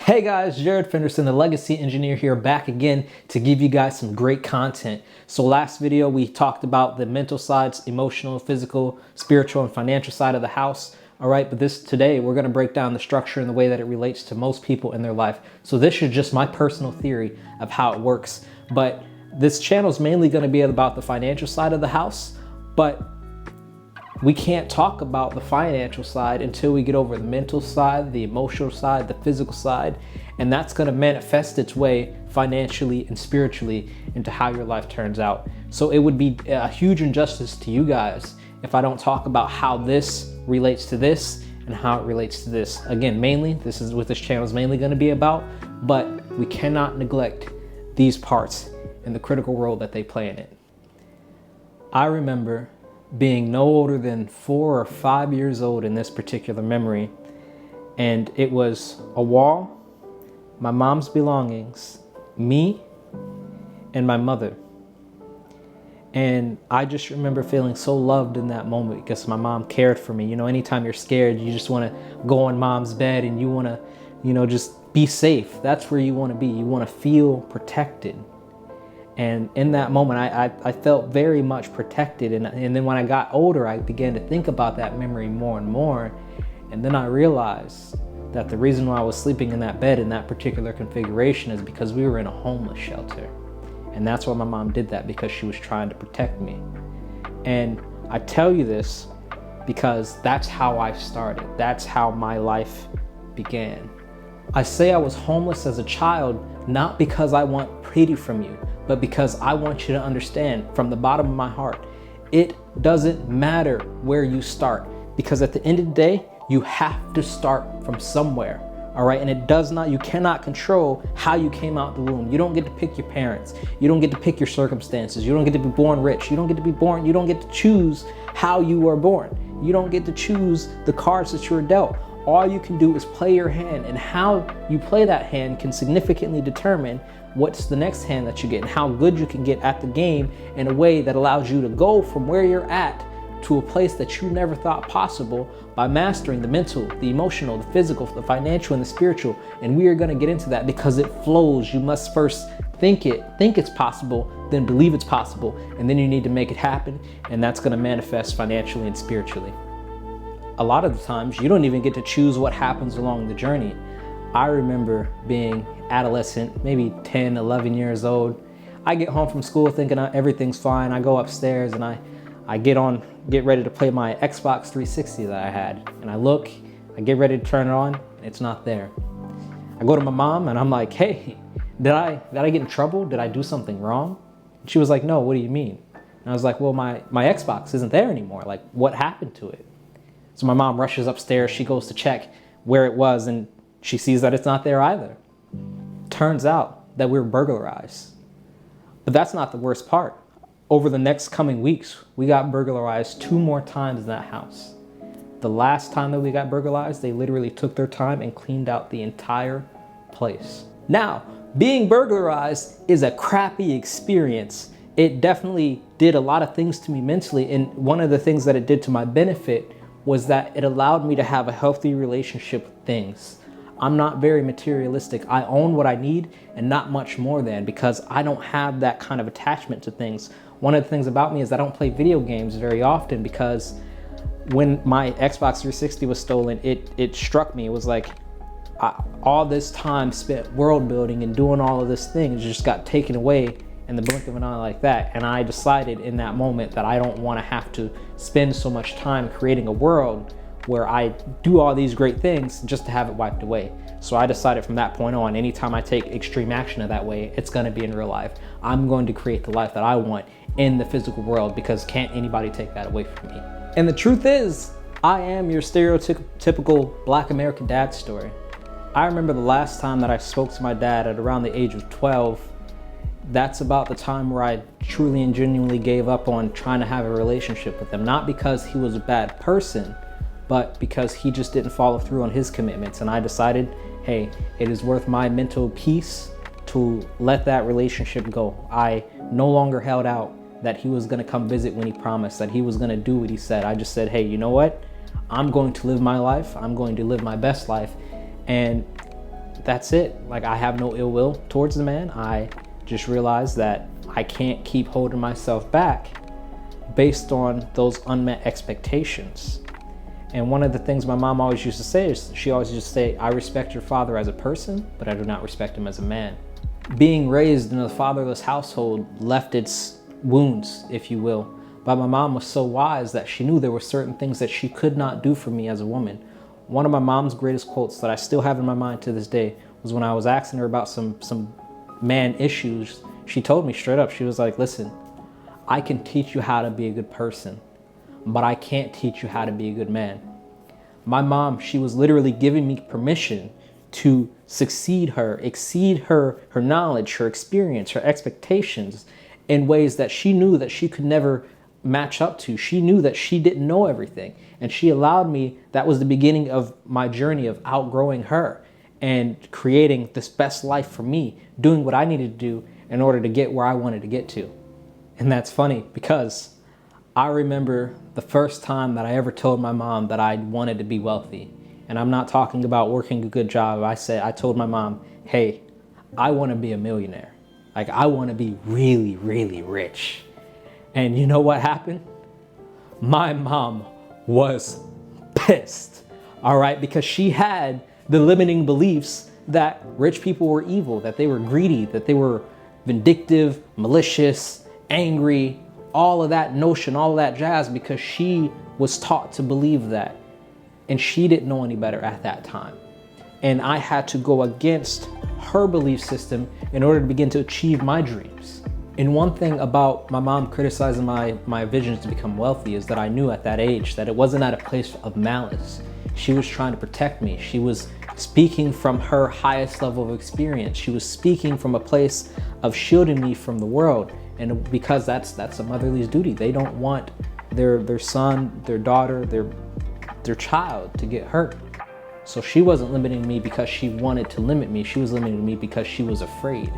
Hey guys, Jerid Fenderson, the legacy engineer here, back again to give you guys some great content. So last video we talked about the mental sides, emotional, physical, spiritual, and financial side of the house. All right, but today we're going to break down the structure and the way that it relates to most people in their life. So this is just my personal theory of how it works. But this channel is mainly going to be about the financial side of the house, but we can't talk about the financial side until we get over the mental side, the emotional side, the physical side, and that's going to manifest its way financially and spiritually into how your life turns out. So it would be a huge injustice to you guys if I don't talk about how this relates to this and how it relates to this. Again, mainly, this is what this channel is mainly going to be about, but we cannot neglect these parts and the critical role that they play in it. I remember being no older than 4 or 5 years old in this particular memory, and it was a wall, my mom's belongings, me, and my mother. And I just remember feeling so loved in that moment because my mom cared for me. You know, anytime you're scared, you just want to go in mom's bed and you want to, just be safe. That's where you want to be. You want to feel protected. And in that moment, I felt very much protected. And then when I got older, I began to think about that memory more and more. And then I realized that the reason why I was sleeping in that bed in that particular configuration is because we were in a homeless shelter. And that's why my mom did that, because she was trying to protect me. And I tell you this because that's how I started. That's how my life began. I say I was homeless as a child, not because I want pity from you, but because I want you to understand from the bottom of my heart, it doesn't matter where you start, because at the end of the day, you have to start from somewhere. All right. And you cannot control how you came out the womb. You don't get to pick your parents. You don't get to pick your circumstances. You don't get to be born rich. You don't get to choose how you were born. You don't get to choose the cards that you were dealt. All you can do is play your hand, and how you play that hand can significantly determine what's the next hand that you get and how good you can get at the game in a way that allows you to go from where you're at to a place that you never thought possible by mastering the mental, the emotional, the physical, the financial, and the spiritual. And we are going to get into that because it flows. You must first think it's possible, then believe it's possible, and then you need to make it happen. And that's going to manifest financially and spiritually. A lot of the times you don't even get to choose what happens along the journey. I remember being adolescent, maybe 10, 11 years old. I get home from school thinking everything's fine. I go upstairs and I get ready to play my Xbox 360 that I had. And I get ready to turn it on, it's not there. I go to my mom and I'm like, hey, did I get in trouble? Did I do something wrong? And she was like, no, what do you mean? And I was like, well, my Xbox isn't there anymore. Like, what happened to it? So my mom rushes upstairs, she goes to check where it was, and she sees that it's not there either. Turns out that we were burglarized. But that's not the worst part. Over the next coming weeks, we got burglarized 2 more times in that house. The last time that we got burglarized, they literally took their time and cleaned out the entire place. Now, being burglarized is a crappy experience. It definitely did a lot of things to me mentally, and one of the things that it did to my benefit was that it allowed me to have a healthy relationship with things. I'm not very materialistic. I own what I need and not much more than, because I don't have that kind of attachment to things. One of the things about me is I don't play video games very often, because when my Xbox 360 was stolen, it struck me. It was like all this time spent world building and doing all of this thing just got taken away in the blink of an eye like that. And I decided in that moment that I don't want to have to spend so much time creating a world where I do all these great things just to have it wiped away. So I decided from that point on, anytime I take extreme action in that way, it's going to be in real life. I'm going to create the life that I want in the physical world, because can't anybody take that away from me. And the truth is, I am your stereotypical Black American dad story. I remember the last time that I spoke to my dad at around the age of 12. That's about the time where I truly and genuinely gave up on trying to have a relationship with him. Not because he was a bad person, but because he just didn't follow through on his commitments. And I decided, hey, it is worth my mental peace to let that relationship go. I no longer held out that he was going to come visit when he promised, that he was going to do what he said. I just said, hey, you know what? I'm going to live my life. I'm going to live my best life. And that's it. Like, I have no ill will towards the man. I just realized that I can't keep holding myself back based on those unmet expectations. And one of the things my mom always used to say is, she always used to say, I respect your father as a person, but I do not respect him as a man. Being raised in a fatherless household left its wounds, if you will. But my mom was so wise that she knew there were certain things that she could not do for me as a woman. One of my mom's greatest quotes that I still have in my mind to this day was when I was asking her about some man issues. She told me straight up, she was like, listen, I can teach you how to be a good person, but I can't teach you how to be a good man. My mom, she was literally giving me permission to exceed her knowledge, her experience, her expectations in ways that she knew that she could never match up to. She knew that she didn't know everything. And she allowed me, that was the beginning of my journey of outgrowing her and creating this best life for me, doing what I needed to do in order to get where I wanted to get to. And that's funny because I remember the first time that I ever told my mom that I wanted to be wealthy. And I'm not talking about working a good job. I told my mom, hey, I want to be a millionaire. Like, I want to be really, really rich. And you know what happened? My mom was pissed, all right? Because she had the limiting beliefs that rich people were evil, that they were greedy, that they were vindictive, malicious, angry, all of that notion, all of that jazz, because she was taught to believe that. And she didn't know any better at that time. And I had to go against her belief system in order to begin to achieve my dreams. And one thing about my mom criticizing my visions to become wealthy is that I knew at that age that it wasn't at a place of malice. She was trying to protect me. She was speaking from her highest level of experience. She was speaking from a place of shielding me from the world. And because that's a motherly's duty. They don't want their son, their daughter, their child to get hurt. So she wasn't limiting me because she wanted to limit me. She was limiting me because she was afraid.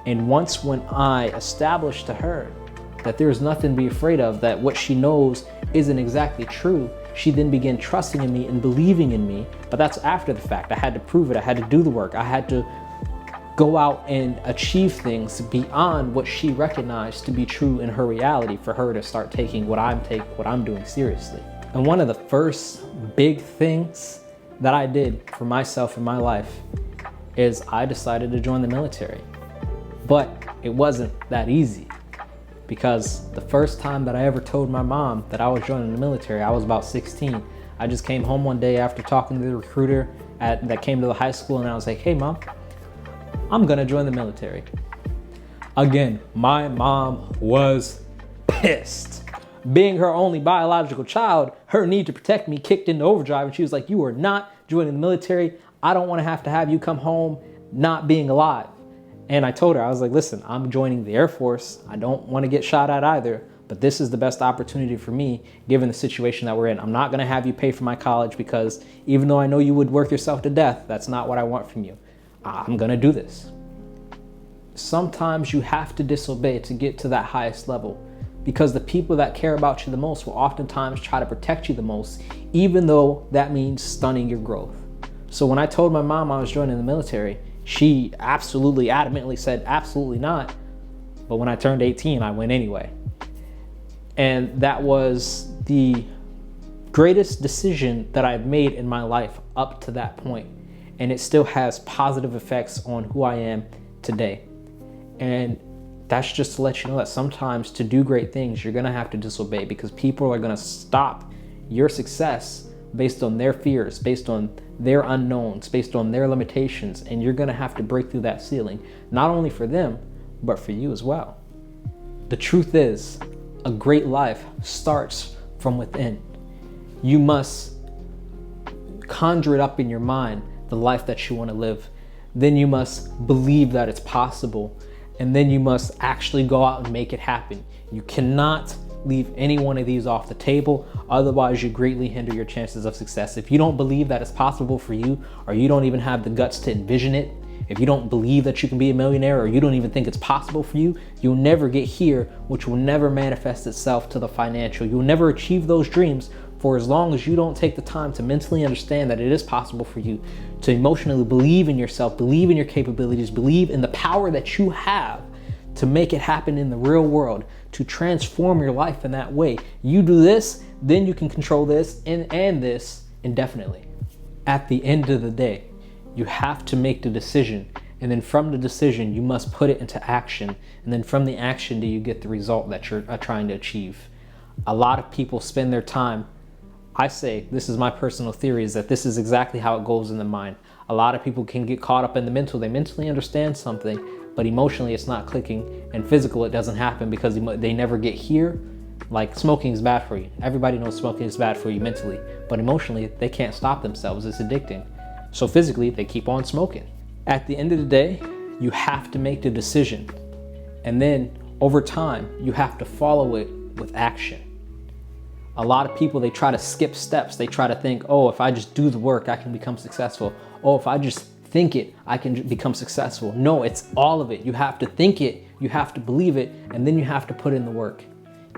And once when I established to her that there's nothing to be afraid of, that what she knows isn't exactly true, she then began trusting in me and believing in me. But that's after the fact. I had to prove it. I had to do the work. I had to go out and achieve things beyond what she recognized to be true in her reality for her to start taking what I'm doing seriously. And one of the first big things that I did for myself in my life is I decided to join the military. But it wasn't that easy, because the first time that I ever told my mom that I was joining the military, I was about 16. I just came home one day after talking to the recruiter that came to the high school, and I was like, hey mom, I'm gonna join the military. Again, my mom was pissed. Being her only biological child, her need to protect me kicked into overdrive, and she was like, you are not joining the military. I don't want to have you come home not being alive. And I told her, I was like, listen, I'm joining the Air Force. I don't want to get shot at either, but this is the best opportunity for me given the situation that we're in. I'm not going to have you pay for my college, because even though I know you would work yourself to death, that's not what I want from you. I'm going to do this. Sometimes you have to disobey to get to that highest level, because the people that care about you the most will oftentimes try to protect you the most, even though that means stunning your growth. So when I told my mom I was joining the military, she absolutely adamantly said, absolutely not. But when I turned 18, I went anyway. And that was the greatest decision that I've made in my life up to that point. And it still has positive effects on who I am today. And that's just to let you know that sometimes to do great things, you're gonna have to disobey, because people are gonna stop your success based on their fears, based on their unknowns, based on their limitations, and you're gonna have to break through that ceiling, not only for them, but for you as well. The truth is, a great life starts from within. You must conjure it up in your mind, the life that you wanna live. Then you must believe that it's possible, and then you must actually go out and make it happen. You cannot leave any one of these off the table, otherwise you greatly hinder your chances of success. If you don't believe that it's possible for you, or you don't even have the guts to envision it, if you don't believe that you can be a millionaire, or you don't even think it's possible for you, you'll never get here, which will never manifest itself to the financial. You'll never achieve those dreams for as long as you don't take the time to mentally understand that it is possible for you to emotionally believe in yourself, believe in your capabilities, believe in the power that you have to make it happen in the real world, to transform your life in that way. You do this, then you can control this and this indefinitely. At the end of the day, you have to make the decision, and then from the decision, you must put it into action, and then from the action do you get the result that you're trying to achieve. A lot of people spend their time, I say, this is my personal theory, is that this is exactly how it goes in the mind. A lot of people can get caught up in the mental. They mentally understand something, but emotionally it's not clicking, and physical it doesn't happen because they never get here. Like smoking is bad for you. Everybody knows smoking is bad for you mentally, but emotionally they can't stop themselves. It's addicting. So physically they keep on smoking. At the end of the day, you have to make the decision, and then over time you have to follow it with action. A lot of people, they try to skip steps. They try to think, oh, if I just do the work, I can become successful. Oh, if I just think it, I can become successful. No, it's all of it. You have to think it, you have to believe it, and then you have to put in the work.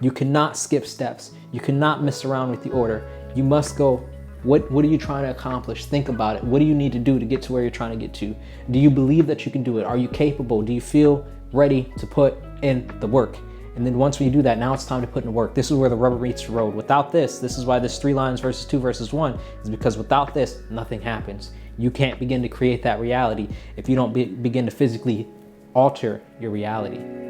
You cannot skip steps. You cannot mess around with the order. You must go, what are you trying to accomplish? Think about it. What do you need to do to get to where you're trying to get to? Do you believe that you can do it? Are you capable? Do you feel ready to put in the work? And then once we do that, now it's time to put in the work. This is where the rubber meets the road. Without this is why this 3 lines versus 2 versus 1 is because without this, nothing happens. You can't begin to create that reality if you don't begin to physically alter your reality.